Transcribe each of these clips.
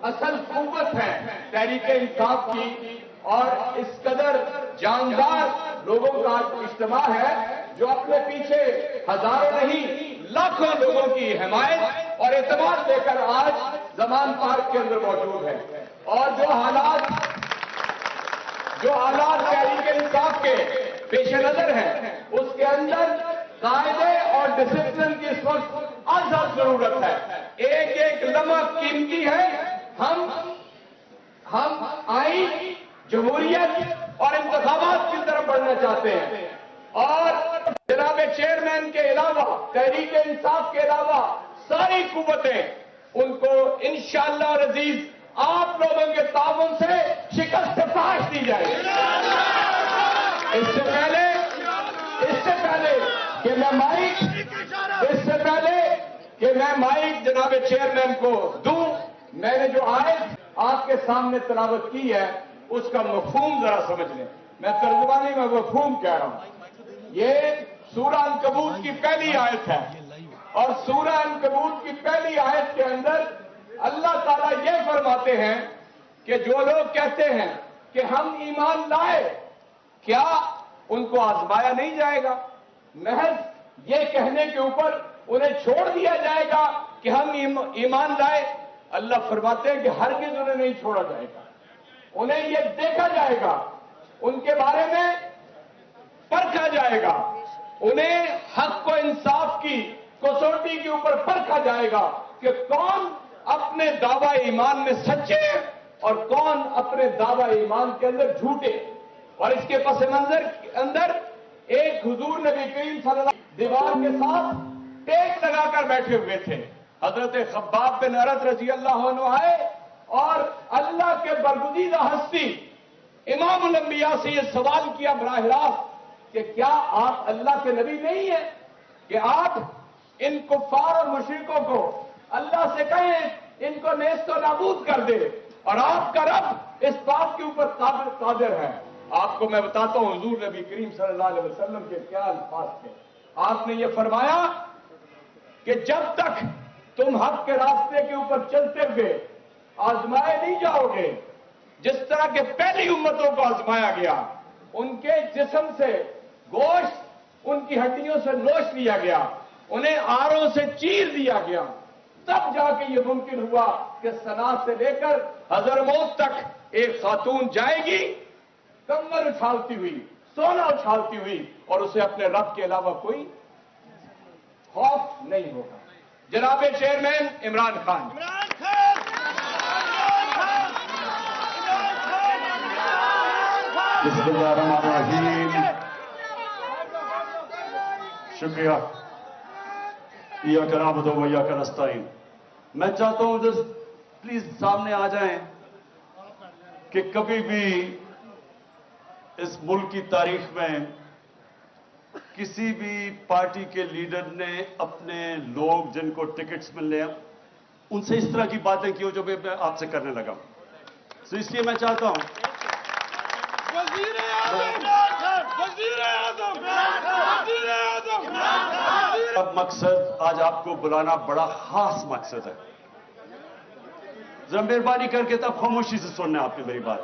اصل قوت ہے تحریک انصاف کی، اور اس قدر جاندار لوگوں کا اجتماع ہے جو اپنے پیچھے ہزاروں نہیں لاکھوں لوگوں کی حمایت اور اعتماد لے کر آج زمان پارک کے اندر موجود ہے۔ اور جو حالات تحریک انصاف کے پیش نظر ہیں اس کے اندر قاعدے اور ڈسپلن کی اس وقت ازحد ضرورت ہے۔ ایک ایک لمحہ قیمتی ہے۔ ہم آئین، جمہوریت اور انتخابات کی طرف بڑھنا چاہتے ہیں، اور جناب چیئرمین کے علاوہ، تحریک انصاف کے علاوہ ساری قوتیں ان کو انشاءاللہ اور عزیز آپ لوگوں کے تعاون سے شکست فاش دی جائے گی۔ اس سے پہلے کہ میں مائک جناب چیئرمین کو دوں، میں نے جو آیت آپ کے سامنے تلاوت کی ہے اس کا مفہوم ذرا سمجھ لیں۔ میں ترجمانی میں مفہوم کہہ رہا ہوں۔ یہ سورہ عنکبوت کی پہلی آیت ہے، اور سورہ عنکبوت کی پہلی آیت کے اندر اللہ تعالیٰ یہ فرماتے ہیں کہ جو لوگ کہتے ہیں کہ ہم ایمان لائے، کیا ان کو آزمایا نہیں جائے گا؟ محض یہ کہنے کے اوپر انہیں چھوڑ دیا جائے گا کہ ہم ایمان لائے؟ اللہ فرماتے ہیں کہ ہرگز انہیں نہیں چھوڑا جائے گا، انہیں یہ دیکھا جائے گا، ان کے بارے میں پرکھا جائے گا، انہیں حق و انصاف کی کسوٹی کے اوپر پرکھا جائے گا کہ کون اپنے دعوی ایمان میں سچے اور کون اپنے دعوی ایمان کے اندر جھوٹے۔ اور اس کے پس منظر کے اندر ایک حضور نبی کریم صلی اللہ علیہ وسلم دیوار کے ساتھ ٹیک لگا کر بیٹھے ہوئے تھے۔ حضرت خباب بن ارد رضی اللہ عنہ آئے اور اللہ کے برگزیدہ ہستی امام الانبیاء سے یہ سوال کیا براہ راست کہ کیا آپ اللہ کے نبی نہیں ہیں کہ آپ ان کفار اور مشرکوں کو اللہ سے کہیں ان کو نیست و نابود کر دے، اور آپ کا رب اس بات کے اوپر قادر ہے۔ آپ کو میں بتاتا ہوں حضور نبی کریم صلی اللہ علیہ وسلم کے کیا الفاظ تھے۔ آپ نے یہ فرمایا کہ جب تک تم حق کے راستے کے اوپر چلتے ہوئے آزمائے نہیں جاؤ گے، جس طرح کے پہلی امتوں کو آزمایا گیا، ان کے جسم سے گوشت ان کی ہڈیوں سے نوچ لیا گیا، انہیں آروں سے چیر دیا گیا، تب جا کے یہ ممکن ہوا کہ صنعت سے لے کر حضرموت تک ایک خاتون جائے گی کمر اچھالتی ہوئی، سونا اچھالتی ہوئی، اور اسے اپنے رب کے علاوہ کوئی خوف نہیں ہوگا۔ جناب چیئرمین عمران خان، بسم اللہ الرحمن الرحیم، شکریہ۔ ایاک نعبد و ایاک نستعین۔ میں چاہتا ہوں پلیز سامنے آ جائیں کہ کبھی بھی اس ملک کی تاریخ میں کسی بھی پارٹی کے لیڈر نے اپنے لوگ جن کو ٹکٹس ملنے ہیں ان سے اس طرح کی باتیں کی ہو جو میں آپ سے کرنے لگا ہوں۔ تو اس لیے میں چاہتا ہوں اب مقصد آج آپ کو بلانا بڑا خاص مقصد ہے۔ ذرا مہربانی کر کے تب خاموشی سے سننا آپ نے میری بات،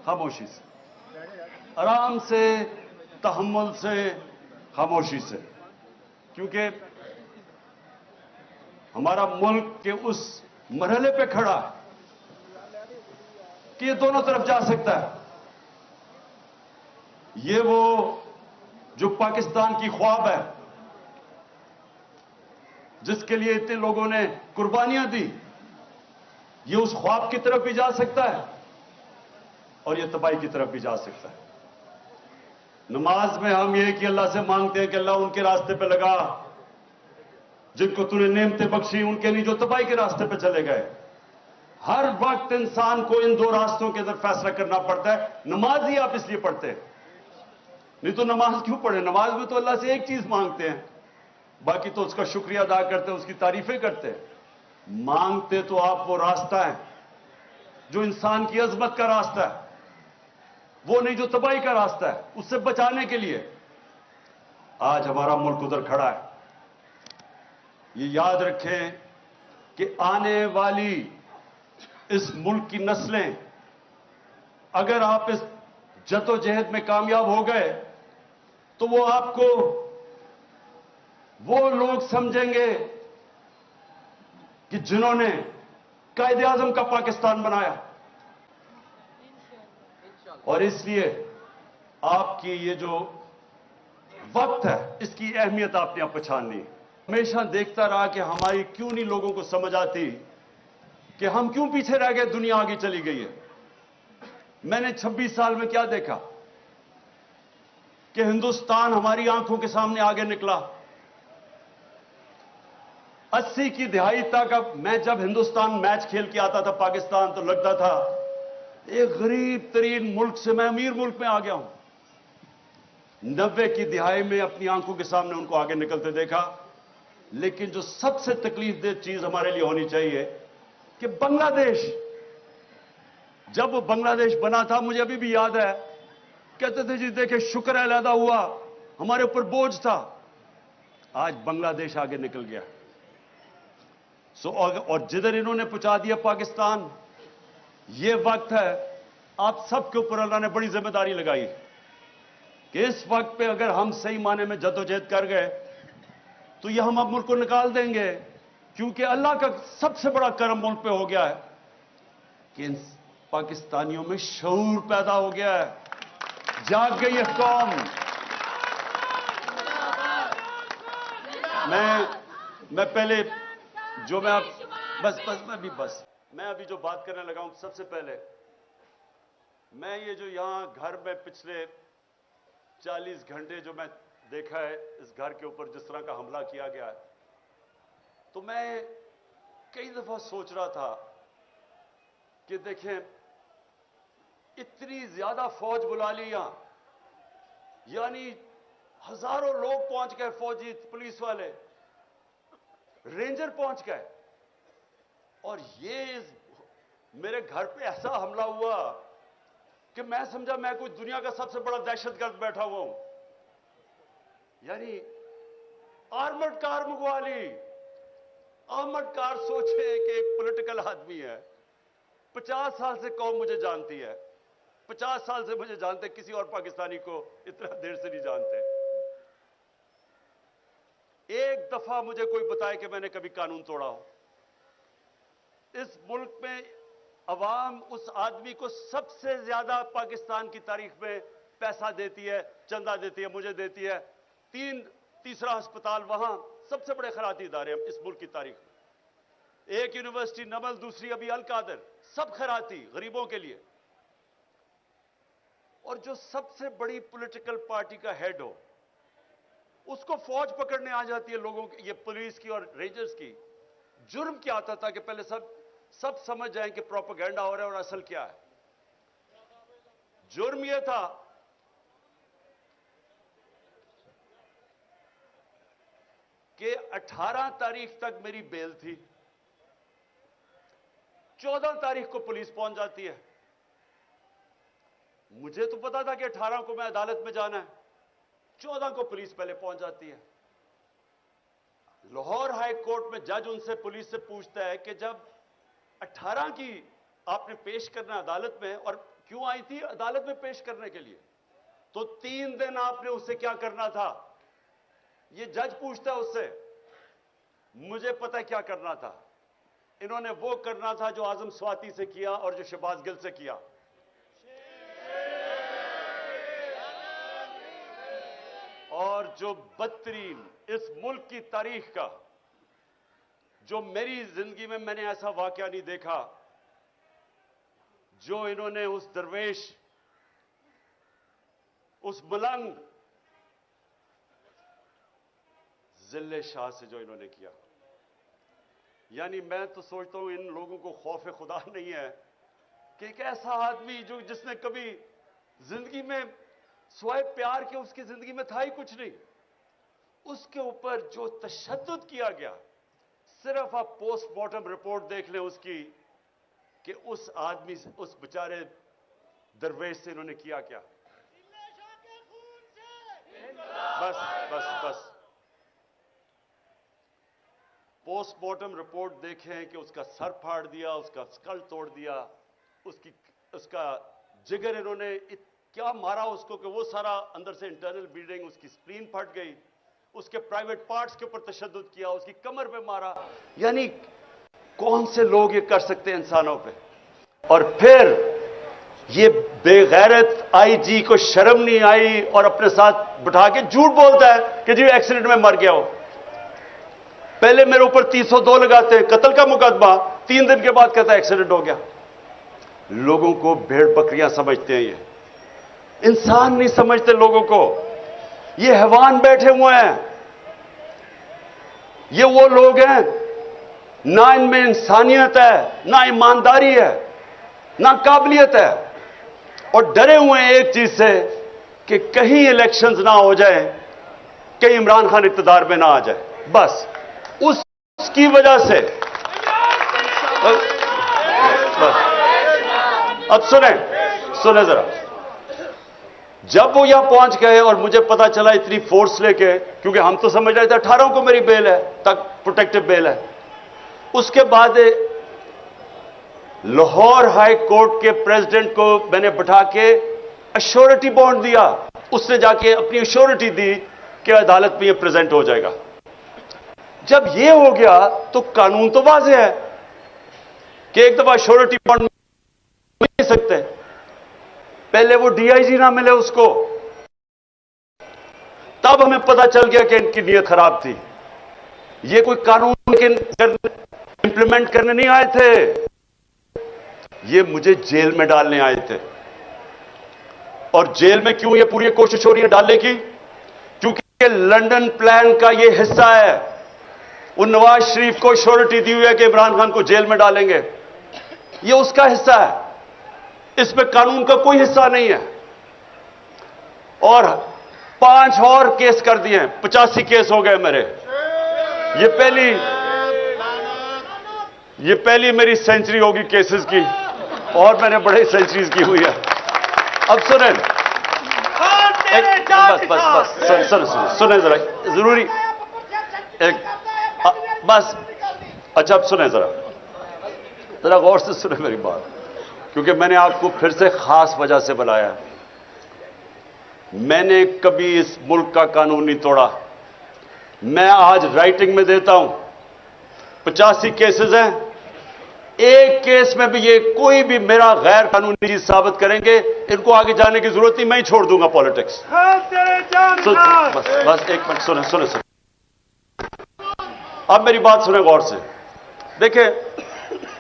خاموشی سے، آرام سے، تحمل سے، خاموشی سے، کیونکہ ہمارا ملک کے اس مرحلے پہ کھڑا ہے کہ یہ دونوں طرف جا سکتا ہے۔ یہ وہ جو پاکستان کی خواب ہے جس کے لیے اتنے لوگوں نے قربانیاں دی، یہ اس خواب کی طرف بھی جا سکتا ہے اور یہ تباہی کی طرف بھی جا سکتا ہے۔ نماز میں ہم یہ کہ اللہ سے مانگتے ہیں کہ اللہ ان کے راستے پہ لگا جن کو تو نے نعمتیں بخشی، ان کے لیے جو تباہی کے راستے پہ چلے گئے۔ ہر وقت انسان کو ان دو راستوں کے اندر فیصلہ کرنا پڑتا ہے۔ نماز ہی آپ اس لیے پڑھتے ہیں، نہیں تو نماز کیوں پڑھیں؟ نماز میں تو اللہ سے ایک چیز مانگتے ہیں، باقی تو اس کا شکریہ ادا کرتے ہیں، اس کی تعریفیں کرتے ہیں۔ مانگتے تو آپ وہ راستہ ہے جو انسان کی عظمت کا راستہ ہے، وہ نہیں جو تباہی کا راستہ ہے۔ اس سے بچانے کے لیے آج ہمارا ملک ادھر کھڑا ہے۔ یہ یاد رکھیں کہ آنے والی इस मुल्क की नस्लें, अगर आप इस जद्दोजहद में कामयाब हो गए तो वो आपको वो लोग समझेंगे कि जिन्होंने कायदे आजम का पाकिस्तान बनाया। और इसलिए आपकी ये जो वक्त है, इसकी अहमियत आपने अब पहचाननी। हमेशा देखता रहा कि हमारी क्यों नहीं लोगों को समझ आती कि हम क्यों पीछे रह गए, दुनिया आगे चली गई है। मैंने 26 साल में क्या देखा कि हिंदुस्तान हमारी आंखों के सामने आगे निकला। 80 की दहाई तक, अब मैं जब हिंदुस्तान मैच खेल के आता था पाकिस्तान, तो लगता था एक गरीब तरीन मुल्क से मैं अमीर मुल्क में आ गया हूं। 90 की दहाई में अपनी आंखों के सामने उनको आगे निकलते देखा। लेकिन जो सबसे तकलीफ दे चीज हमारे लिए होनी चाहिए कि बांग्लादेश, जब वो बांग्लादेश बना था, मुझे अभी भी याद है, कहते थे जी देखे शुक्र है अलहदा हुआ, हमारे ऊपर बोझ था। आज बांग्लादेश आगे निकल गया। और जिधर इन्होंने पहुंचा दिया पाकिस्तान, ये वक्त है आप सबके ऊपर अल्लाह ने बड़ी जिम्मेदारी लगाई कि इस वक्त पे अगर हम सही माने में जद्दोजहद कर गए तो ये हम अब मुल्क को निकाल देंगे। क्योंकि अल्लाह का सबसे बड़ा करम मुल्क पे हो गया है कि इन पाकिस्तानियों में शऊर पैदा हो गया है, जाग गई है कौम। मैं पहले जो मैं अभी जो बात करने लगा हूं, सबसे पहले मैं ये जो यहां घर में पिछले 40 घंटे जो मैं देखा है इस घर के ऊपर जिस तरह का हमला किया गया है, तो मैं कई दफा सोच रहा था कि देखें इतनी ज्यादा फौज बुला ली यहां, यानी हजारों लोग पहुंच गए, फौजी, पुलिस वाले, रेंजर पहुंच गए, और ये मेरे घर पे ऐसा हमला हुआ कि मैं समझा मैं कोई दुनिया का सबसे बड़ा दहशतगर्द बैठा हुआ हूं। यानी आर्मर्ड कार मंगवा ली। आर्मर्ड कार, सोचे कि एक पॉलिटिकल आदमी है, 50 साल से कौम मुझे जानती है, 50 साल से मुझे जानते, किसी और पाकिस्तानी को इतना देर से नहीं जानते। एक दफा मुझे कोई बताए कि मैंने कभी कानून तोड़ा हो। इस मुल्क में अवाम उस आदमी को सबसे ज्यादा पाकिस्तान की तारीख में पैसा देती है, चंदा देती है, मुझे देती है। तीसरा अस्पताल वहां, सबसे बड़े खैराती इदारे इस मुल्क की तारीख में। एक यूनिवर्सिटी नमल, दूसरी अभी अल कादर, सब खैराती गरीबों के लिए। और जो सबसे बड़ी पॉलिटिकल पार्टी का हेड हो, उसको फौज पकड़ने आ जाती है लोगों की, ये पुलिस की और रेंजर्स की। जुर्म क्या आता था कि पहले सब समझ जाएं कि प्रोपेगेंडा हो रहा है और असल क्या है। जुर्म यह था कि 18 तारीख तक मेरी बेल थी, 14 तारीख को पुलिस पहुंच जाती है। मुझे तो पता था कि 18 को मैं अदालत में जाना है, 14 को पुलिस पहले पहुंच जाती है। लाहौर हाई कोर्ट में जज उनसे, पुलिस से पूछता है कि जब 18 की आपने पेश करना अदालत में, और क्यों आई थी अदालत में पेश करने के लिए, तो 3 दिन आपने उससे क्या करना था। ये जज पूछता है उससे। मुझे पता है क्या करना था। इन्होंने वो करना था जो आजम स्वाति से किया और जो शहबाज गिल से किया। और जो बदतरीन इस मुल्क की तारीख का, जो मेरी जिंदगी में मैंने ऐसा वाकया नहीं देखा, जो इन्होंने उस दरवेश, उस मलंग जिले शाह से जो इन्होंने किया। यानी मैं तो सोचता हूं इन लोगों को खौफ खुदा नहीं है कि एक ऐसा आदमी जो जिसने कभी जिंदगी में स्वाय प्यार के उसकी जिंदगी में था ही कुछ नहीं, उसके ऊपर जो तशद्दुद किया गया। सिर्फ आप पोस्टमार्टम रिपोर्ट देख लें उसकी कि उस आदमी से, उस बेचारे दरवेश से इन्होंने किया क्या। बस पोस्टमार्टम रिपोर्ट देखें कि उसका सर फाड़ दिया, उसका स्कल तोड़ दिया, उसका जिगर इन्होंने क्या मारा उसको कि वो सारा अंदर से इंटरनल ब्लीडिंग, उसकी स्प्लीन फट गई, उसके प्राइवेट पार्ट्स के ऊपर तशद्दुद किया, उसकी कमर पे मारा। यानी कौन से लोग ये कर सकते हैं इंसानों पे? और फिर ये बेगैरत आईजी को शर्म नहीं आई और अपने साथ बिठा के झूठ बोलता है कि जी एक्सीडेंट में मर गया हो। पहले मेरे ऊपर 302 लगाते हैं, कत्ल का मुकदमा, 3 दिन के बाद कहता है एक्सीडेंट हो गया। लोगों को भेड़ बकरियां समझते हैं, ये इंसान नहीं समझते लोगों को। ये हैवान बैठे हुए हैं, ये वो लोग हैं ना इनमें इंसानियत है, ना ईमानदारी है, ना काबिलियत है, और डरे हुए हैं एक चीज से कि कहीं इलेक्शंस ना हो जाए, कहीं इमरान खान इक़्तिदार में ना आ जाए। बस उसकी वजह से अब सुने जरा, जब वो यहां पहुंच गए और मुझे पता चला इतनी फोर्स लेके, क्योंकि हम तो समझ रहे थे 18 को मेरी बेल है, तक प्रोटेक्टिव बेल है। उसके बाद लाहौर हाई कोर्ट के प्रेसिडेंट को मैंने बिठा के अश्योरिटी बॉन्ड दिया, उसने जाके अपनी अश्योरिटी दी कि अदालत में ये प्रेजेंट हो जाएगा। जब ये हो गया तो कानून तो वाज़ेह है कि एक दफा अश्योरिटी बॉन्ड मिल नहीं सकते। पहले वो डीआईजी ना मिले उसको, तब हमें पता चल गया कि इनकी नीयत खराब थी। ये कोई कानून के इंप्लीमेंट करने नहीं आए थे, ये मुझे जेल में डालने आए थे। और जेल में क्यों ये पूरी कोशिश हो रही है डालने की? क्योंकि लंदन प्लान का ये हिस्सा है। वो नवाज शरीफ को श्योरिटी दी हुई है कि इमरान खान को जेल में डालेंगे, ये उसका हिस्सा है, इसमें कानून का कोई हिस्सा नहीं है। और 5 और केस कर दिए, 85 केस हो गए मेरे। ये पहली मेरी सेंचुरी होगी केसेस की, और मैंने बड़े सेंचुरीज की हुई है। अब सुने, सुने जरा, जरूरी बस। अच्छा, अब सुने जरा गौर से सुने मेरी बात, क्योंकि मैंने आपको फिर से खास वजह से बुलाया। मैंने कभी इस मुल्क का कानून नहीं तोड़ा। मैं आज राइटिंग में देता हूं, 85 केसेस हैं, एक केस में भी ये कोई भी मेरा गैर कानूनी चीज साबित करेंगे, इनको आगे जाने की जरूरत नहीं, मैं ही छोड़ दूंगा पॉलिटिक्स। बस एक मिनट सुने। अब मेरी बात सुने गौर से। देखिए,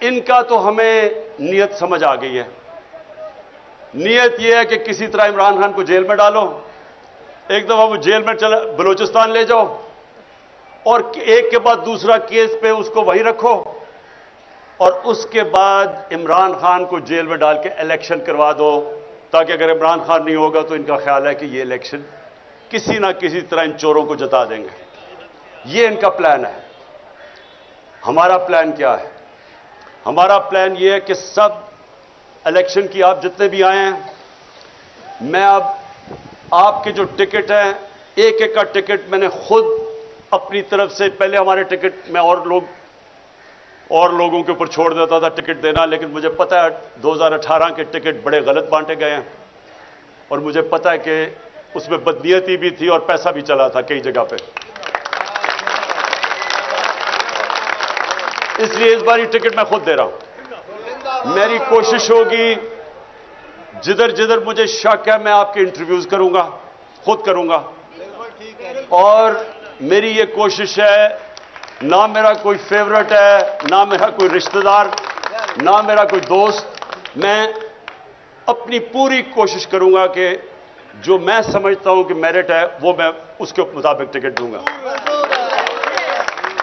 इनका तो हमें नीयत समझ आ गई है। नीयत यह है कि किसी तरह इमरान खान को जेल में डालो, एक दफा वो जेल में चला बलूचिस्तान ले जाओ, और एक के बाद दूसरा केस पे उसको वहीं रखो, और उसके बाद इमरान खान को जेल में डाल के इलेक्शन करवा दो, ताकि अगर इमरान खान नहीं होगा तो इनका ख्याल है कि ये इलेक्शन किसी ना किसी तरह इन चोरों को जता देंगे। ये इनका प्लान है। हमारा प्लान क्या है? हमारा प्लान ये है कि सब इलेक्शन की आप जितने भी आए हैं, मैं अब आपके जो टिकट हैं, एक एक का टिकट मैंने खुद अपनी तरफ से, पहले हमारे टिकट मैं और लोगों के ऊपर छोड़ देता था टिकट देना, लेकिन मुझे पता है 2018 के टिकट बड़े गलत बांटे गए हैं, और मुझे पता है कि उसमें बदनीयती भी थी और पैसा भी चला था कई जगह पे। इसलिए इस बार ये टिकट मैं खुद दे रहा हूं। मेरी कोशिश होगी, जिधर जिधर मुझे शक है मैं आपके इंटरव्यूज करूंगा, खुद करूंगा। और मेरी ये कोशिश है, ना मेरा कोई फेवरेट है, ना मेरा कोई रिश्तेदार, ना मेरा कोई दोस्त, मैं अपनी पूरी कोशिश करूंगा कि जो मैं समझता हूं कि मेरिट है वो मैं उसके मुताबिक टिकट दूंगा।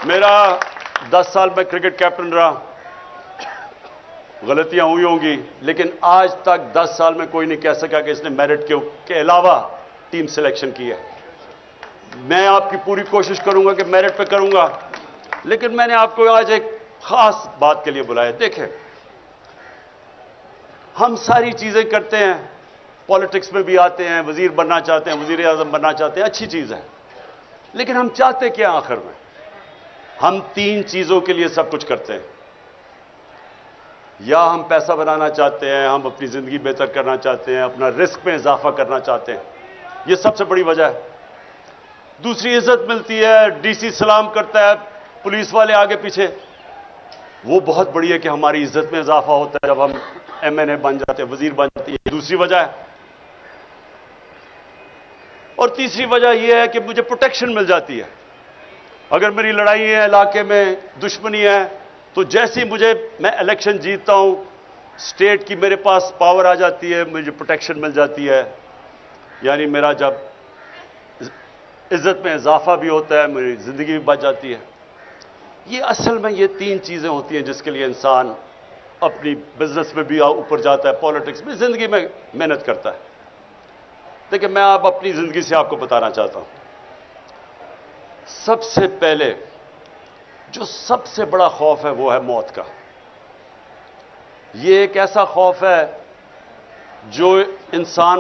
मेरा 10 साल में क्रिकेट कैप्टन रहा, गलतियां हुई होंगी, लेकिन आज तक 10 साल में कोई नहीं कह सका कि इसने मेरिट के अलावा टीम सिलेक्शन की है। मैं आपकी पूरी कोशिश करूंगा कि मेरिट पे करूंगा, लेकिन मैंने आपको आज एक खास बात के लिए बुलाया। देखें, हम सारी चीजें करते हैं, पॉलिटिक्स में भी आते हैं, वजीर बनना चाहते हैं, वजीर आजम बनना चाहते हैं, अच्छी चीज है, लेकिन हम चाहते क्या आखिर में? ہم تین چیزوں کے لیے سب کچھ کرتے ہیں. یا ہم پیسہ بنانا چاہتے ہیں, ہم اپنی زندگی بہتر کرنا چاہتے ہیں, اپنا رزق میں اضافہ کرنا چاہتے ہیں. یہ سب سے بڑی وجہ ہے. دوسری عزت ملتی ہے, ڈی سی سلام کرتا ہے, پولیس والے آگے پیچھے, وہ بہت بڑی ہے کہ ہماری عزت میں اضافہ ہوتا ہے جب ہم ایم این اے بن جاتے ہیں, وزیر بن جاتے ہیں. یہ دوسری وجہ ہے. اور تیسری وجہ یہ ہے کہ مجھے پروٹیکشن مل جاتی ہے. اگر میری لڑائی ہے, علاقے میں دشمنی ہے, تو جیسے میں الیکشن جیتتا ہوں, اسٹیٹ کی میرے پاس پاور آ جاتی ہے, مجھے پروٹیکشن مل جاتی ہے. یعنی میرا جب عزت میں اضافہ بھی ہوتا ہے, میری زندگی بھی بچ جاتی ہے. یہ اصل میں یہ تین چیزیں ہوتی ہیں جس کے لیے انسان اپنی بزنس میں بھی اوپر جاتا ہے, پالیٹکس میں, زندگی میں محنت کرتا ہے. دیکھیں, میں اب اپنی زندگی سے آپ کو بتانا چاہتا ہوں. سب سے پہلے جو سب سے بڑا خوف ہے وہ ہے موت کا. یہ ایک ایسا خوف ہے جو انسان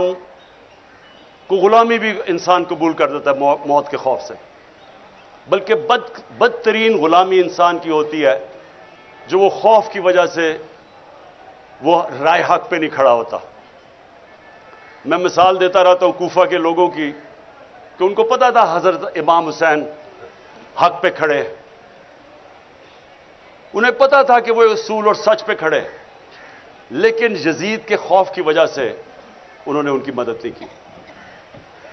کو غلامی بھی انسان قبول کر دیتا ہے موت کے خوف سے. بلکہ بدترین غلامی انسان کی ہوتی ہے جو وہ خوف کی وجہ سے وہ رائے حق پہ نہیں کھڑا ہوتا. میں مثال دیتا رہتا ہوں کوفہ کے لوگوں کی کہ ان کو پتا تھا حضرت امام حسین حق پہ کھڑے, انہیں پتا تھا کہ وہ اصول اور سچ پہ کھڑے, لیکن یزید کے خوف کی وجہ سے انہوں نے ان کی مدد نہیں کی,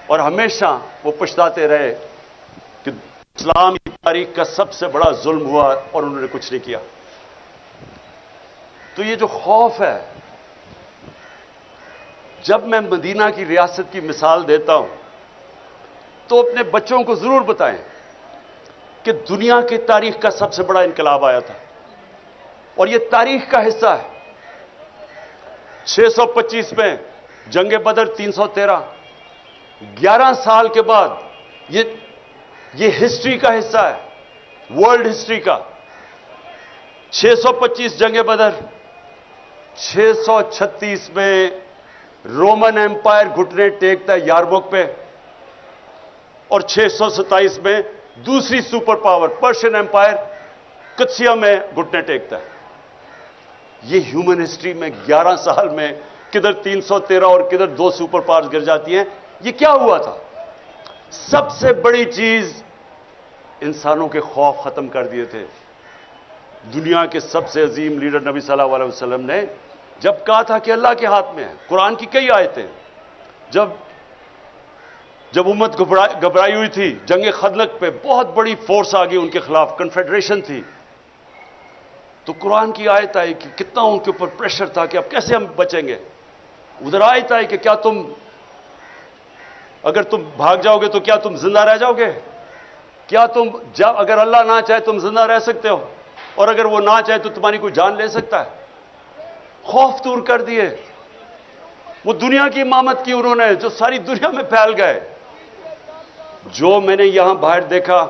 اور ہمیشہ وہ پچھتاتے رہے کہ اسلام کی تاریخ کا سب سے بڑا ظلم ہوا اور انہوں نے کچھ نہیں کیا. تو یہ جو خوف ہے, جب میں مدینہ کی ریاست کی مثال دیتا ہوں تو اپنے بچوں کو ضرور بتائیں کہ دنیا کی تاریخ کا سب سے بڑا انقلاب آیا تھا, اور یہ تاریخ کا حصہ ہے. 625 میں جنگ بدر, 313, 11 سال کے بعد یہ ہسٹری کا حصہ ہے, ورلڈ ہسٹری کا. 625 جنگ بدر, 636 میں رومن ایمپائر گھٹنے ٹیکتا ہے یارموک پہ, اور 627 میں دوسری super power Persian empire Qadisiyyah میں گھٹنے ٹیکتا ہے. یہ ہیومن ہسٹری میں 11 سال میں کدھر 313 اور کدھر 2 سپر پاورز گر جاتی ہیں. یہ کیا ہوا تھا؟ سب سے بڑی چیز, انسانوں کے خوف ختم کر دیے تھے. دنیا کے سب سے عظیم لیڈر نبی صلی اللہ علیہ وسلم نے جب کہا تھا کہ اللہ کے ہاتھ میں ہے, قرآن کی کئی آیتیں, جب امت گھبرائی ہوئی تھی جنگ خندق پہ, بہت بڑی فورس آ گئی ان کے خلاف, کنفیڈریشن تھی, تو قرآن کی آیت آئی کہ کتنا ان کے اوپر پریشر تھا کہ اب کیسے ہم بچیں گے. ادھر آیت آئی کہ کیا اگر تم بھاگ جاؤ گے تو کیا تم زندہ رہ جاؤ گے؟ کیا اگر اللہ نہ چاہے تم زندہ رہ سکتے ہو, اور اگر وہ نہ چاہے تو تمہاری کوئی جان لے سکتا ہے؟ خوف دور کر دیے. وہ دنیا کی امامت کی انہوں نے, جو ساری دنیا میں پھیل گئے. جو میں نے یہاں باہر دیکھا,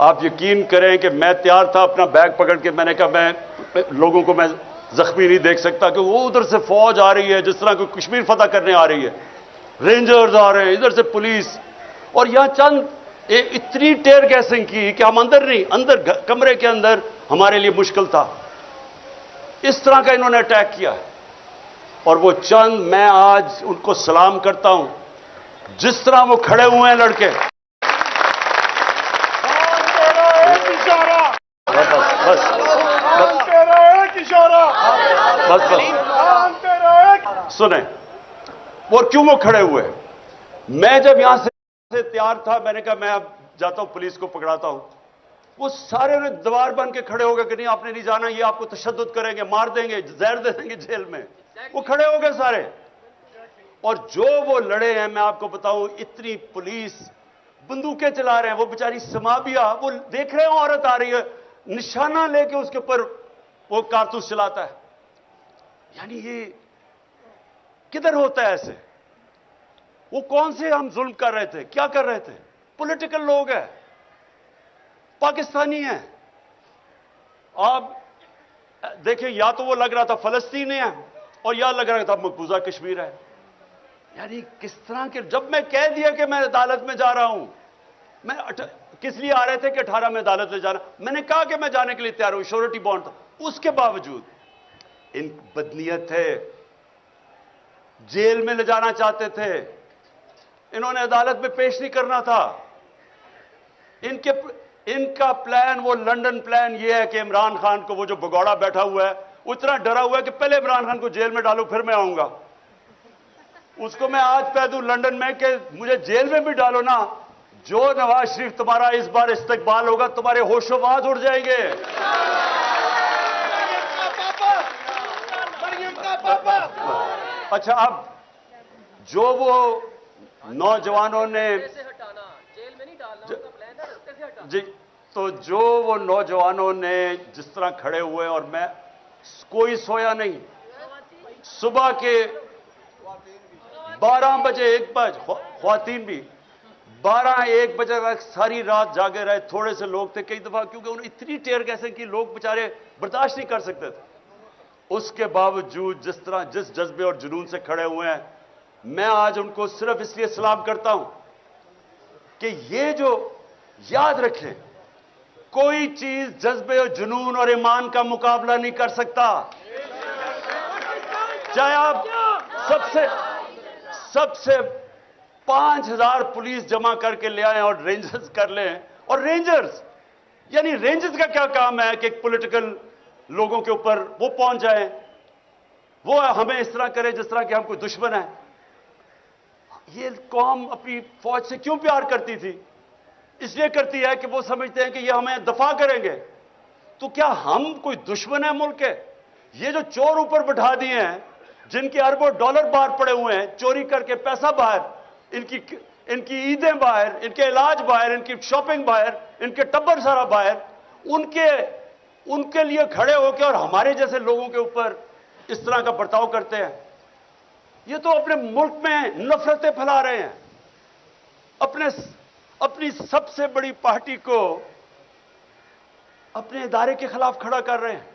آپ یقین کریں کہ میں تیار تھا اپنا بیگ پکڑ کے, میں نے کہا میں لوگوں کو میں زخمی نہیں دیکھ سکتا, کہ وہ ادھر سے فوج آ رہی ہے جس طرح کوئی کشمیر فتح کرنے آ رہی ہے, رینجرز آ رہے ہیں, ادھر سے پولیس, اور یہاں چند اتنی ٹیئر گیسنگ کی کہ ہم اندر نہیں, اندر کمرے کے اندر ہمارے لیے مشکل تھا. اس طرح کا انہوں نے اٹیک کیا. اور وہ چند, میں آج ان کو سلام کرتا ہوں جس طرح وہ کھڑے ہوئے ہیں لڑکے. بس سنیں, اور کیوں وہ کھڑے ہوئے؟ میں جب یہاں سے تیار تھا, میں نے کہا میں اب جاتا ہوں پولیس کو پکڑاتا ہوں. وہ سارے نے دیوار بن کے کھڑے ہو گئے کہ نہیں آپ نے نہیں جانا, یہ آپ کو تشدد کریں گے, مار دیں گے, زہر دے دیں گے جیل میں. وہ کھڑے ہو گئے سارے. اور جو وہ لڑے ہیں, میں آپ کو بتاؤں, اتنی پولیس بندوقیں چلا رہے ہیں, وہ بیچاری سمابیہ, وہ دیکھ رہے ہیں عورت آ رہی ہے, نشانہ لے کے اس کے اوپر وہ کارتوس چلاتا ہے. یعنی یہ کدھر ہوتا ہے ایسے؟ وہ کون سے ہم ظلم کر رہے تھے, کیا کر رہے تھے؟ پولیٹیکل لوگ ہیں, پاکستانی ہیں. آپ دیکھیں, یا تو وہ لگ رہا تھا فلسطین ہے, اور یا لگ رہا تھا مقبوضہ کشمیر ہے. یعنی کس طرح کے, جب میں کہہ دیا کہ میں عدالت میں جا رہا ہوں, میں किस लिए आ रहे थे कि 18 में अदालत ले जाना। मैंने कहा कि मैं जाने के लिए तैयार हूं, श्योरिटी बॉन्ड था। उसके बावजूद इन बदनीयत थे, जेल में ले जाना चाहते थे, इन्होंने अदालत में पेश नहीं करना था। इनका प्लान, वो लंदन प्लान ये है कि इमरान खान को, वो जो भगौड़ा बैठा हुआ है उतना डरा हुआ है कि पहले इमरान खान को जेल में डालो फिर मैं आऊंगा। उसको मैं आज कह दूं लंदन में कि मुझे जेल में भी डालो ना, जो नवाज शरीफ तुम्हारा इस बार इस्तकबाल होगा, तुम्हारे होशोवाज उड़ जाएंगे। अच्छा, अब जो वो नौजवानों ने जेल में नहीं डालना, उनका प्लान है रस्ते से हटाना। जी, तो जो वो नौजवानों ने जिस तरह खड़े हुए, और मैं कोई सोया नहीं, सुबह के 12 बजे 1 बजे, ख्वातीन भी 12-1 बजे तक सारी रात जागे रहे। थोड़े से लोग थे कई दफा, क्योंकि उन्हें इतनी टेयर गैसें कि लोग बेचारे बर्दाश्त नहीं कर सकते थे। उसके बावजूद जिस तरह, जिस जज्बे और जुनून से खड़े हुए हैं, मैं आज उनको सिर्फ इसलिए सलाम करता हूं कि ये जो याद रखें, कोई चीज जज्बे और जुनून और ईमान का मुकाबला नहीं कर सकता। चाहे आप सबसे 5000 पुलिस जमा करके ले आए और रेंजर्स कर लें, और रेंजर्स यानी रेंजर्स का क्या काम है कि पॉलिटिकल लोगों के ऊपर वो पहुंच जाए, वो हमें इस तरह करे जिस तरह कि हम कोई दुश्मन है। ये कौम अपनी फौज से क्यों प्यार करती थी? इसलिए करती है कि वो समझते हैं कि ये हमें दफा करेंगे। तो क्या हम कोई दुश्मन है मुल्क के? ये जो चोर ऊपर बैठा दिए हैं, जिनके अरबों डॉलर बाहर पड़े हुए हैं, चोरी करके पैसा बाहर, इनकी ईदें बाहर, इनके इलाज बाहर, इनकी शॉपिंग बाहर, इनके टब्बर सारा बाहर, उनके लिए खड़े होकर और हमारे जैसे लोगों के ऊपर इस तरह का बर्ताव करते हैं। ये तो अपने मुल्क में नफरतें फैला रहे हैं, अपनी सबसे बड़ी पार्टी को अपने इदारे के खिलाफ खड़ा कर रहे हैं।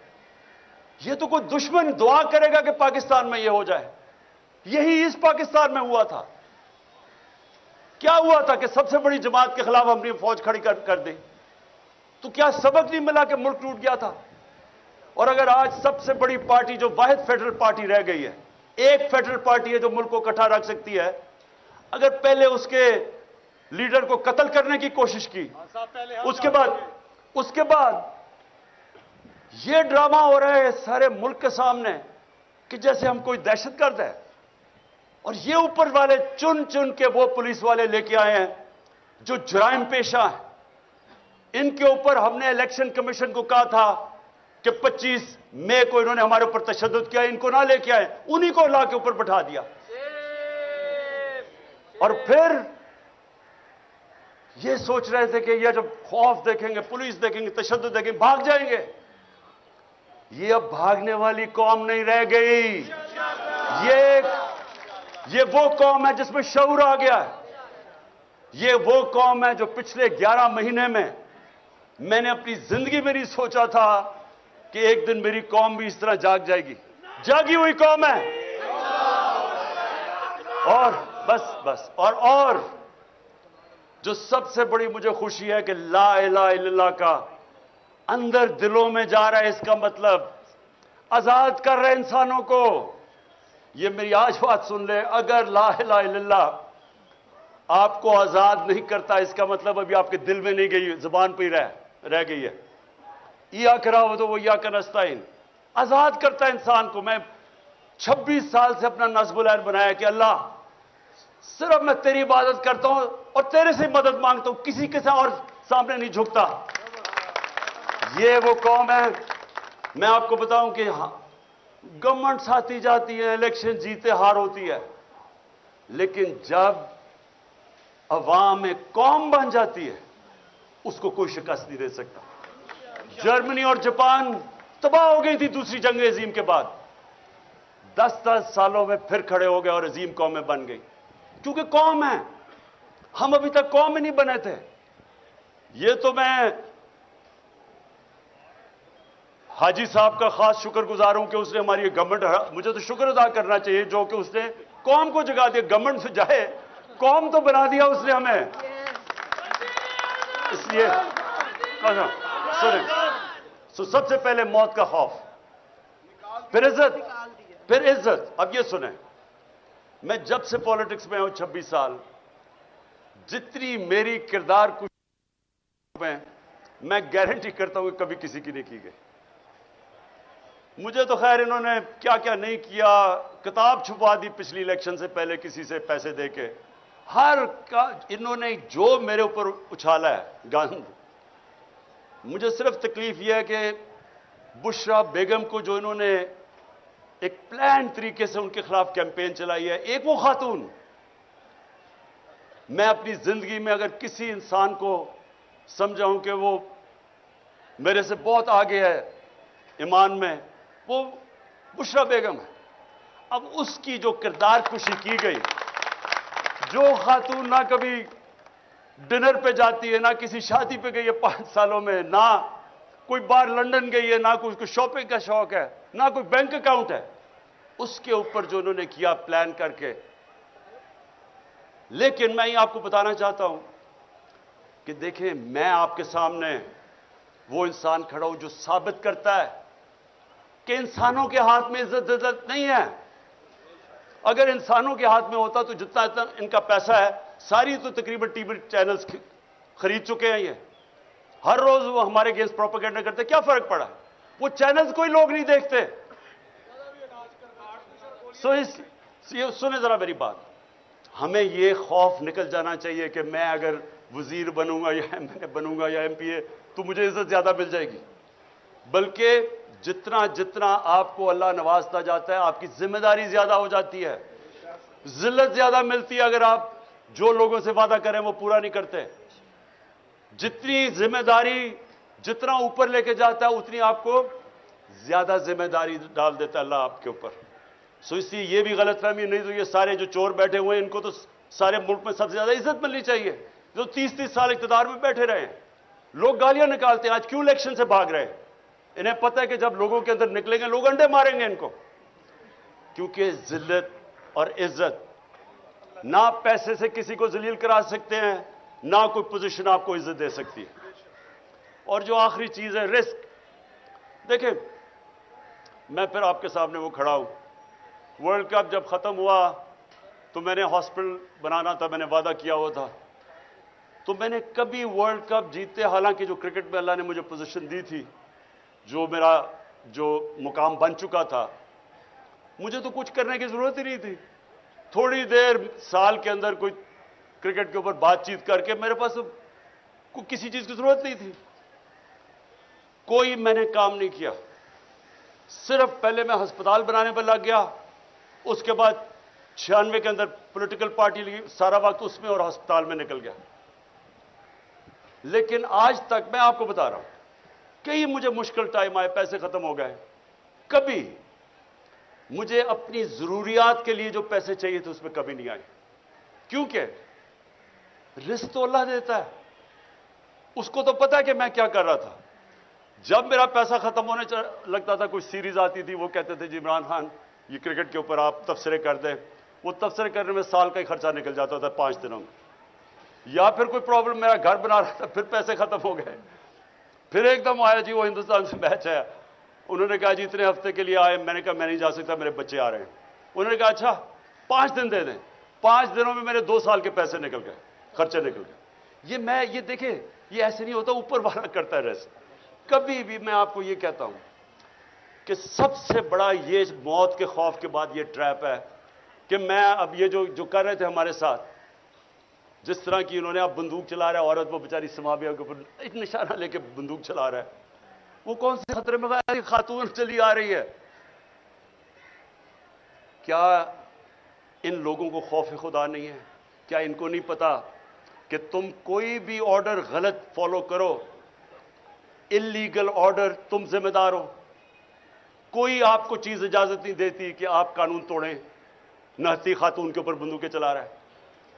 ये तो कोई दुश्मन दुआ करेगा कि पाकिस्तान में ये हो जाए। यही इस पाकिस्तान में हुआ था। क्या हुआ था कि सबसे बड़ी जमात के खिलाफ हमने फौज खड़ी कर दी। तो क्या सबक नहीं मिला कि मुल्क टूट गया था? और अगर आज सबसे बड़ी पार्टी, जो वाहिद फेडरल पार्टी रह गई है, एक फेडरल पार्टी है जो मुल्क को इकट्ठा रख सकती है, अगर पहले उसके लीडर को कत्ल करने की कोशिश की, उसके बाद ये ड्रामा हो रहा है सारे मुल्क के सामने कि जैसे हम कोई दहशतगर्द है, और ये ऊपर वाले चुन चुन के वो पुलिस वाले लेके आए हैं जो जुराइम पेशा है। इनके ऊपर हमने इलेक्शन कमीशन को कहा था कि 25 मई को इन्होंने हमारे ऊपर तशद्दुद किया, इनको ना लेके आए, उन्हीं को ला के ऊपर बैठा दिया। और फिर ये सोच रहे थे कि ये जब खौफ देखेंगे, पुलिस देखेंगे, तशद्दुद देखेंगे, भाग जाएंगे। ये अब भागने वाली कौम नहीं रह गई। ये वो कौम है जिसमें शऊर आ गया है। ये वो कौम है जो पिछले 11 महीने में मैंने अपनी जिंदगी में नहीं सोचा था कि एक दिन मेरी कौम भी इस तरह जाग जाएगी। जागी हुई कौम है। और बस और जो सबसे बड़ी मुझे खुशी है कि ला इलाहा इल्लल्लाह का अंदर दिलों में जा रहा है। इसका मतलब आजाद कर रहे इंसानों को। ये मेरी आज बात सुन ले, अगर ला इलाहा इल्लल्लाह आपको आजाद नहीं करता, इसका मतलब अभी आपके दिल में नहीं गई, जुबान पर ही रह गई है। या कराओ तो वो या का नस्ताइन आजाद करता है इंसान को। मैं 26 साल से अपना नस्बुल ऐन बनाया कि अल्लाह सिर्फ मैं तेरी इबादत करता हूं और तेरे से मदद मांगता हूं, किसी के साथ और सामने नहीं झुकता। ये वो कौम है। मैं आपको बताऊं कि गवर्नमेंट आती जाती है, इलेक्शन जीते हार होती है, लेकिन जब अवाम में कौम बन जाती है उसको कोई शिकस्त नहीं दे सकता। जर्मनी और जापान तबाह हो गई थी दूसरी जंग अजीम के बाद, 10-10 सालों में फिर खड़े हो गए और अजीम कौमें बन गई, क्योंकि कौम है। हम अभी तक कौम में नहीं बने थे। ये तो मैं हाजी साहब का खास शुक्रगुजार हूं कि उसने हमारी गवर्नमेंट, मुझे तो शुक्र अदा करना चाहिए जो कि उसने कौम को जगा दिया। गवर्नमेंट से जाए, कौम तो बना दिया उसने हमें। اس لیے سنیں، سب سے پہلے موت کا خوف، پھر عزت، پھر عزت۔ اب یہ سنیں، میں جب سے پالیٹکس میں ہوں 26 سال، جتنی میری کردار کچھ میں گارنٹی کرتا ہوں کہ کبھی کسی کی نہیں کی گئی۔ مجھے تو خیر انہوں نے کیا کیا نہیں کیا، کتاب چھپوا دی پچھلی الیکشن سے پہلے کسی سے پیسے دے کے، انہوں نے جو میرے اوپر اچھالا ہے گند۔ مجھے صرف تکلیف یہ ہے کہ بشرا بیگم کو جو انہوں نے ایک پلان طریقے سے ان کے خلاف کیمپین چلائی ہے، ایک وہ خاتون، میں اپنی زندگی میں اگر کسی انسان کو سمجھا ہوں کہ وہ میرے سے بہت آگے ہے ایمان میں، وہ بشرا بیگم ہے۔ اب اس کی جو کردار کشی کی گئی، جو خاتون نہ کبھی ڈنر پہ جاتی ہے، نہ کسی شادی پہ گئی ہے 5 سالوں میں، نہ کوئی بار لندن گئی ہے، نہ کوئی شاپنگ کا شوق ہے، نہ کوئی بینک اکاؤنٹ ہے، اس کے اوپر جو انہوں نے کیا پلان کر کے۔ لیکن میں یہ آپ کو بتانا چاہتا ہوں کہ دیکھیں، میں آپ کے سامنے وہ انسان کھڑا ہوں جو ثابت کرتا ہے کہ انسانوں کے ہاتھ میں عزت نہیں ہے۔ اگر انسانوں کے ہاتھ میں ہوتا تو جتنا ان کا پیسہ ہے، ساری تو تقریباً ٹی وی چینلز خرید چکے ہیں۔ یہ ہر روز وہ ہمارے اگینسٹ پروپیگنڈا کرتے، کیا فرق پڑا؟ وہ چینلز کوئی لوگ نہیں دیکھتے۔ سنیں ذرا میری بات، ہمیں یہ خوف نکل جانا چاہیے کہ میں اگر وزیر بنوں گا یا بنوں گا یا MP تو مجھے عزت زیادہ مل جائے گی، بلکہ جتنا آپ کو اللہ نوازتا جاتا ہے، آپ کی ذمہ داری زیادہ ہو جاتی ہے، ذلت زیادہ ملتی ہے اگر آپ جو لوگوں سے وعدہ کریں وہ پورا نہیں کرتے۔ جتنی ذمہ داری جتنا اوپر لے کے جاتا ہے، اتنی آپ کو زیادہ ذمہ داری ڈال دیتا ہے اللہ آپ کے اوپر۔ اس لیے یہ بھی غلط فہمی نہیں تو یہ سارے جو چور بیٹھے ہوئے ہیں، ان کو تو سارے ملک میں سب سے زیادہ عزت ملنی چاہیے، جو 30 سال اقتدار میں بیٹھے رہے ہیں۔ لوگ گالیاں نکالتے ہیں، آج کیوں الیکشن سے بھاگ رہے ہیں؟ انہیں پتہ ہے کہ جب لوگوں کے اندر نکلیں گے لوگ انڈے ماریں گے ان کو، کیونکہ ذلت اور عزت نہ پیسے سے کسی کو ذلیل کرا سکتے ہیں، نہ کوئی پوزیشن آپ کو عزت دے سکتی ہے۔ اور جو آخری چیز ہے رسک، دیکھیں میں پھر آپ کے سامنے وہ کھڑا ہوں، ورلڈ کپ جب ختم ہوا تو میں نے ہاسپٹل بنانا تھا، میں نے وعدہ کیا ہوا تھا، تو میں نے کبھی ورلڈ کپ جیتے، حالانکہ جو کرکٹ میں اللہ نے مجھے پوزیشن دی تھی، جو میرا جو مقام بن چکا تھا، مجھے تو کچھ کرنے کی ضرورت ہی نہیں تھی۔ تھوڑی دیر سال کے اندر کوئی کرکٹ کے اوپر بات چیت کر کے میرے پاس کسی چیز کی ضرورت نہیں تھی، کوئی میں نے کام نہیں کیا، صرف پہلے میں ہسپتال بنانے پر لگ گیا، اس کے بعد 96 کے اندر پولیٹیکل پارٹی لگی، سارا وقت اس میں اور ہسپتال میں نکل گیا۔ لیکن آج تک میں آپ کو بتا رہا ہوں، کئی مجھے مشکل ٹائم آئے، پیسے ختم ہو گئے، کبھی مجھے اپنی ضروریات کے لیے جو پیسے چاہیے تھے اس میں کبھی نہیں آئے، کیونکہ رزق تو اللہ دیتا ہے، اس کو تو پتا ہے کہ میں کیا کر رہا تھا۔ جب میرا پیسہ ختم ہونے لگتا تھا، کوئی سیریز آتی تھی، وہ کہتے تھے جی عمران خان یہ کرکٹ کے اوپر آپ تبصرے کر دیں، وہ تبصرے کرنے میں سال کا ہی خرچہ نکل جاتا تھا 5 دنوں میں۔ یا پھر کوئی پرابلم، میرا گھر بنا رہا تھا، پھر پیسے ختم ہو گئے، پھر ایک دم آیا جی وہ ہندوستان سے میچ ہے، انہوں نے کہا جی اتنے ہفتے کے لیے آئے، میں نے کہا میں نہیں جا سکتا، میرے بچے آ رہے ہیں، انہوں نے کہا اچھا 5 دن دے دیں، 5 دنوں میں میرے 2 سال کے پیسے نکل گئے، خرچے نکل گئے۔ یہ دیکھیں، یہ ایسے نہیں ہوتا، اوپر والا کرتا ہے رزق۔ کبھی بھی میں آپ کو یہ کہتا ہوں کہ سب سے بڑا یہ موت کے خوف کے بعد یہ ٹریپ ہے کہ میں اب یہ جو کر رہے تھے ہمارے ساتھ، جس طرح کی انہوں نے اب بندوق چلا رہا ہے، عورت وہ بیچاری سمابیا کے اوپر ایک نشانہ لے کے بندوق چلا رہا ہے، وہ کون سے خطرے میں خاتون چلی آ رہی ہے؟ کیا ان لوگوں کو خوف خدا نہیں ہے؟ کیا ان کو نہیں پتا کہ تم کوئی بھی آرڈر غلط فالو کرو، اللیگل آرڈر، تم ذمہ دار ہو؟ کوئی آپ کو چیز اجازت نہیں دیتی کہ آپ قانون توڑیں۔ نہتی خاتون کے اوپر بندوقیں چلا رہا ہے،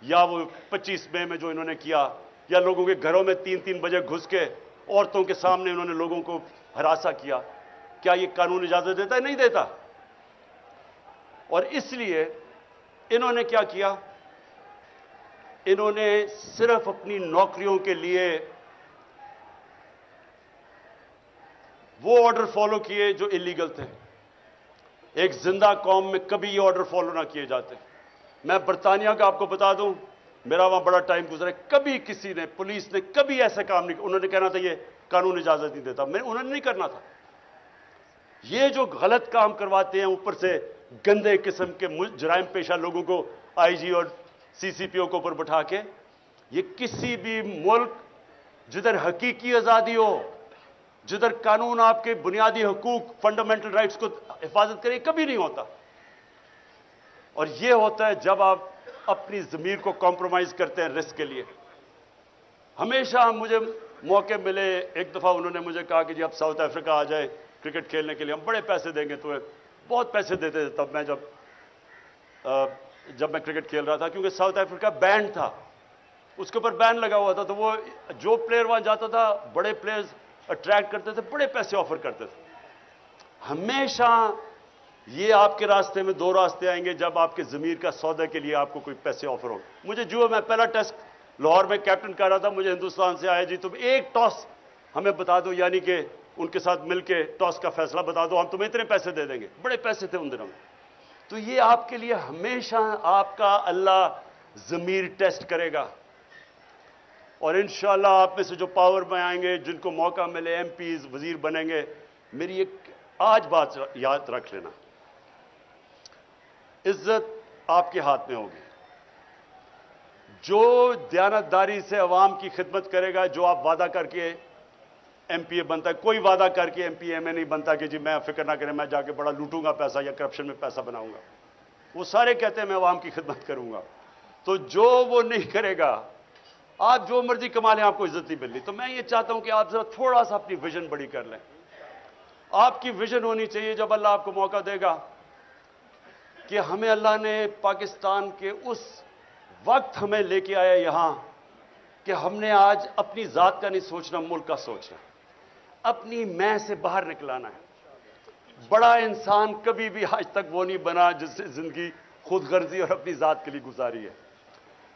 یا وہ 25 مئی میں جو انہوں نے کیا، یا لوگوں کے گھروں میں 3 بجے گھس کے عورتوں کے سامنے انہوں نے لوگوں کو ہراساں کیا، کیا یہ قانون اجازت دیتا ہے؟ نہیں دیتا۔ اور اس لیے انہوں نے کیا کیا؟ انہوں نے صرف اپنی نوکریوں کے لیے वो ऑर्डर फॉलो किए जो इलीगल थे। एक जिंदा कौम में कभी ये ऑर्डर फॉलो ना किए जाते। मैं बरतानिया का आपको बता दूं, मेरा वहां बड़ा टाइम गुजरा, कभी किसी ने, पुलिस ने कभी ऐसा काम नहीं, उन्होंने कहना था ये कानून इजाजत नहीं देता, उन्होंने नहीं करना था। ये जो गलत काम करवाते हैं, ऊपर से गंदे किस्म के जराइम पेशा लोगों को आईजी और सीसीपीओ के ऊपर बैठा के, ये किसी भी मुल्क जिधर हकीकी आजादी हो, जिधर कानून आपके बुनियादी हुकूक, फंडामेंटल राइट्स को हिफाजत करे, कभी नहीं होता। और ये होता है जब आप अपनी ज़मीर को कॉम्प्रोमाइज करते हैं रिस्क के लिए। हमेशा मुझे मौके मिले, एक दफ़ा उन्होंने मुझे कहा कि जी आप साउथ अफ्रीका आ जाए क्रिकेट खेलने के लिए, हम बड़े पैसे देंगे तुम्हें। बहुत पैसे देते थे तब मैं जब मैं क्रिकेट खेल रहा था, क्योंकि साउथ अफ्रीका बैन था, उसके ऊपर बैन लगा हुआ था। तो वो जो प्लेयर वहां जाता था, बड़े प्लेयर्स अट्रैक्ट करते थे, बड़े पैसे ऑफर करते थे। हमेशा ये आपके रास्ते में दो रास्ते आएंगे जब आपके ज़मीर का सौदा के लिए आपको कोई पैसे ऑफर हो। मुझे जो मैं पहला टेस्ट लाहौर में कैप्टन कर रहा था, मुझे हिंदुस्तान से आया जी तुम एक टॉस हमें बता दो, यानी कि उनके साथ मिलके टॉस का फैसला बता दो, हम तुम्हें इतने पैसे दे देंगे। बड़े पैसे थे उन दिनों में। तो ये आपके लिए हमेशा आपका अल्लाह ज़मीर टेस्ट करेगा। और इंशाअल्लाह आप में से जो पावर में आएंगे, जिनको मौका मिले एमपीज, वजीर बनेंगे, मेरी एक आज बात याद रख लेना, इज्जत आपके हाथ में होगी। जो दयानतदारी से अवाम की खिदमत करेगा, जो आप वादा करके एमपीए बनता है, कोई वादा करके एमपीए में नहीं बनता कि जी मैं फिक्र ना करें मैं जाके बड़ा लूटूंगा पैसा या करप्शन में पैसा बनाऊंगा। वो सारे कहते हैं मैं अवाम की खिदमत करूंगा। तो जो वो नहीं करेगा, आप जो मर्जी कमा लें, आपको इज्जत नहीं मिलनी। तो मैं ये चाहता हूं कि आप जरा थोड़ा सा अपनी विजन बड़ी कर लें। आपकी विजन होनी चाहिए, जब अल्लाह आपको मौका देगा कि हमें अल्लाह ने पाकिस्तान के उस वक्त हमें लेके आया यहां कि हमने आज अपनी जात का नहीं सोचना, मुल्क का सोचना, अपनी मैं से बाहर निकलाना है। बड़ा इंसान कभी भी आज तक वो नहीं बना जिससे जिंदगी खुद गर्जी और अपनी जात के लिए गुजारी है।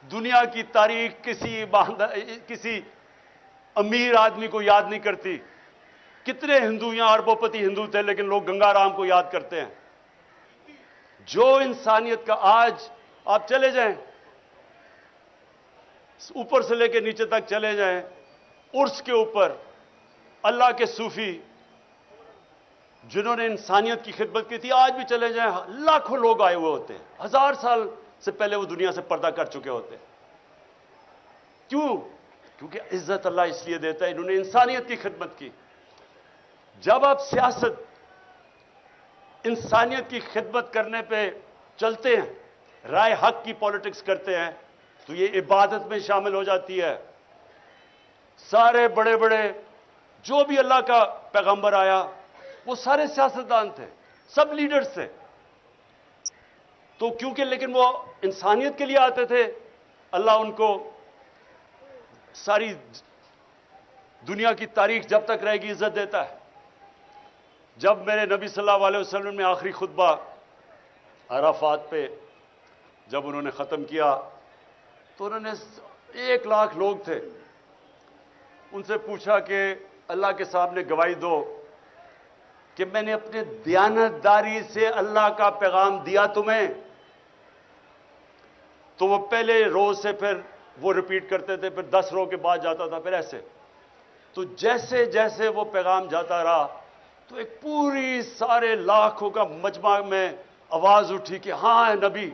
दुनिया की तारीख किसी अमीर आदमी को याद नहीं करती। कितने हिंदू यहां अरबोपति हिंदू थे, लेकिन लोग गंगाराम को याद करते हैं। जो इंसानियत का, आज आप चले जाएं, ऊपर से लेकर नीचे तक चले जाएं, उर्स के ऊपर अल्लाह के सूफी जिन्होंने इंसानियत की खिदमत की थी, आज भी चले जाएं, लाखों लोग आए हुए होते हैं। 1000 साल से पहले वो दुनिया से पर्दा कर चुके होते हैं। क्यों? क्योंकि इज्जत अल्लाह इसलिए देता है, इन्होंने इंसानियत की खिदमत की। जब आप सियासत इंसानियत की खिदमत करने पे चलते हैं, राय हक की पॉलिटिक्स करते हैं, तो ये इबादत में शामिल हो जाती है। सारे बड़े बड़े जो भी अल्लाह का पैगंबर आया, वो सारे सियासतदान थे, सब लीडर्स थे। तो क्योंकि लेकिन वो इंसानियत के लिए आते थे, अल्लाह उनको सारी दुनिया की तारीख जब तक रहेगी इज्जत देता है। जब मेरे नबी सल्लल्लाहु अलैहि वसल्लम ने आखिरी खुतबा अराफात पे जब उन्होंने ख़त्म किया, तो उन्होंने 1 लाख लोग थे, उनसे पूछा कि अल्लाह के सामने गवाही दो कि मैंने अपने दयानतदारी से अल्लाह का पैगाम दिया तुम्हें। तो वो पहले रोज से फिर वो रिपीट करते थे, फिर 10 रोज के बाद जाता था, फिर ऐसे। तो जैसे जैसे वो पैगाम जाता रहा, तो एक पूरी सारे लाखों का मजमा में आवाज उठी कि हां नबी,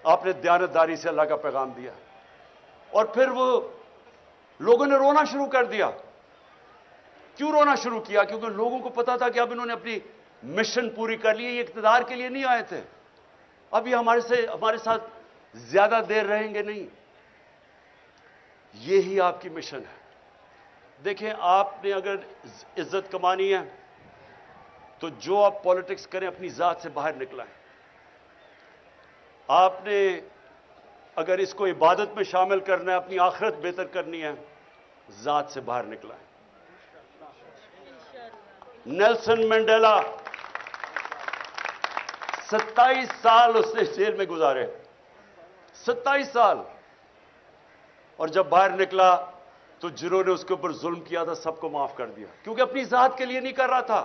आपने दयानतदारी से अल्लाह का पैगाम दिया। और फिर वो लोगों ने रोना शुरू कर दिया। क्यों रोना शुरू किया? क्योंकि लोगों को पता था कि अब इन्होंने अपनी मिशन पूरी कर ली है, ये इक़्तिदार के लिए नहीं आए थे, अब ये हमारे साथ ज्यादा देर रहेंगे नहीं। यही आपकी मिशन है। देखें, आपने अगर इज्जत कमानी है तो जो आप पॉलिटिक्स करें अपनी जात से बाहर निकलाएं। आपने अगर इसको इबादत में शामिल करना है, अपनी आखिरत बेहतर करनी है, जात से बाहर निकलाएं। नेल्सन मंडेला 27 साल उसने जेल में गुजारे, 27 साल। और जब बाहर निकला तो जिन्होंने उसके ऊपर जुल्म किया था सबको माफ कर दिया, क्योंकि अपनी जात के लिए नहीं कर रहा था।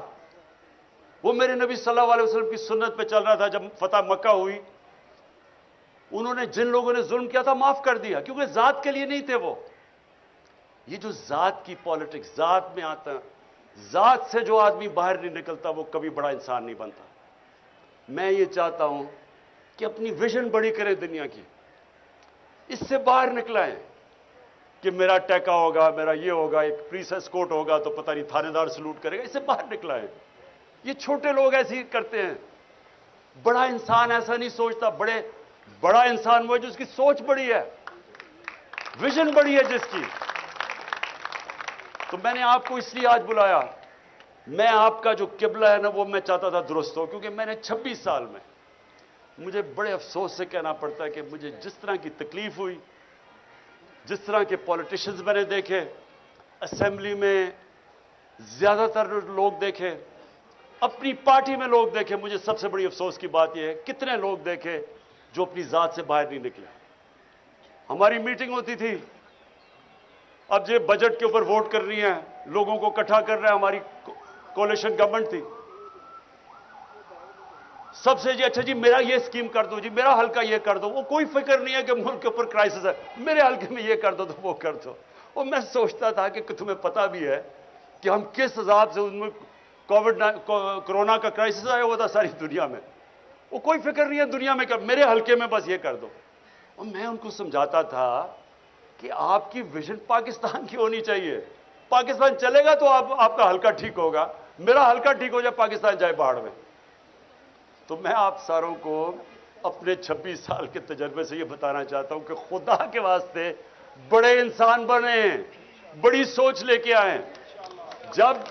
वो मेरे नबी सल्लल्लाहु अलैहि वसल्लम की सुन्नत पे चल रहा था। जब फतह मक्का हुई, उन्होंने जिन लोगों ने जुल्म किया था माफ कर दिया, क्योंकि जात के लिए नहीं थे वो। ये जो जात की पॉलिटिक्स, जात में आता, जात से जो आदमी बाहर नहीं निकलता वो कभी बड़ा इंसान नहीं बनता। मैं ये चाहता हूं कि अपनी विजन बड़ी करें दुनिया की, इससे बाहर निकलाएं कि मेरा टैका होगा, मेरा ये होगा, एक प्रीस एस्कॉर्ट होगा तो पता नहीं थानेदार सलूट करेगा, इससे बाहर निकलाएं। ये छोटे लोग ऐसे ही करते हैं। बड़ा इंसान ऐसा नहीं सोचता। बड़ा इंसान वो है जिसकी सोच बड़ी है, विजन बड़ी है जिसकी। तो मैंने आपको इसलिए आज बुलाया। मैं आपका जो किबला है ना, वो मैं चाहता था दुरुस्त हो, क्योंकि मैंने 26 साल में, मुझे बड़े अफसोस से कहना पड़ता है कि मुझे जिस तरह की तकलीफ हुई, जिस तरह के पॉलिटिशियंस मैंने देखे, असेंबली में ज्यादातर लोग देखे, अपनी पार्टी में लोग देखे, मुझे सबसे बड़ी अफसोस की बात यह है कितने लोग देखे जो अपनी जात से बाहर नहीं निकले। हमारी मीटिंग होती थी, अब ये बजट के ऊपर वोट कर रही हैं, लोगों को इकट्ठा कर रहे हैं, हमारी कोalition गवर्नमेंट थी। सबसे जी अच्छा जी मेरा ये स्कीम कर दो, जी मेरा हल्का ये कर दो। वो कोई फिक्र नहीं है कि मुल्क के ऊपर क्राइसिस है, मेरे हल्के में ये कर दो तो वो कर दो। और मैं सोचता था कि तुम्हें पता भी है कि हम किस हिसाब से उनमें कोरोना का क्राइसिस आया हुआ था सारी दुनिया में। वो कोई फिक्र नहीं है दुनिया में, मेरे हल्के में बस ये कर दो। और मैं उनको समझाता था कि आपकी विजन पाकिस्तान की होनी चाहिए। पाकिस्तान चलेगा तो आपका हल्का ठीक होगा, मेरा हल्का ठीक हो जाए, पाकिस्तान जाए बाढ़ में। तो मैं आप सारों को अपने 26 साल के तजर्बे से ये बताना चाहता हूं कि खुदा के वास्ते बड़े इंसान बने, बड़ी सोच लेके आए। जब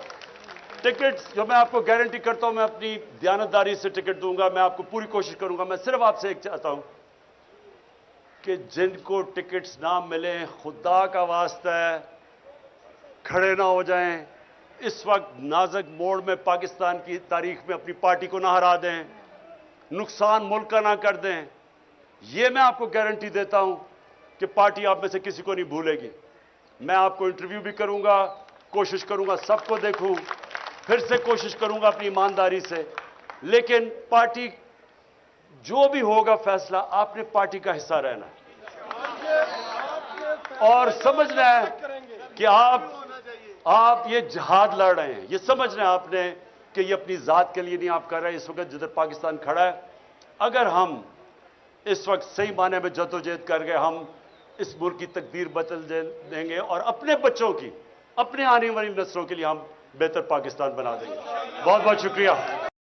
टिकट, जो मैं आपको गारंटी करता हूं, मैं अपनी दयानतदारी से टिकट दूंगा, मैं आपको पूरी कोशिश करूंगा। मैं सिर्फ आपसे एक चाहता हूं कि जिनको टिकट्स ना मिले, खुदा का वास्ता है खड़े ना हो जाएं। इस वक्त नाजुक मोड़ में पाकिस्तान की तारीख में अपनी पार्टी को ना हरा दें, नुकसान मुल्क का ना कर दें। यह मैं आपको गारंटी देता हूं कि पार्टी आप में से किसी को नहीं भूलेगी। मैं आपको इंटरव्यू भी करूंगा, कोशिश करूंगा सबको देखूं, फिर से कोशिश करूंगा अपनी ईमानदारी से। लेकिन पार्टी जो भी होगा फैसला, आपने पार्टी का हिस्सा रहना है और समझना है कि आप ये जिहाद लड़ रहे हैं। ये समझना है आपने कि ये अपनी जात के लिए नहीं आप कर रहे हैं। इस वक्त जिधर पाकिस्तान खड़ा है, अगर हम इस वक्त सही माने में जदोजहद कर गए, हम इस मुल्क की तकदीर बदल देंगे और अपने बच्चों की, अपने आने वाली नस्लों के लिए हम बेहतर पाकिस्तान बना देंगे। बहुत बहुत शुक्रिया।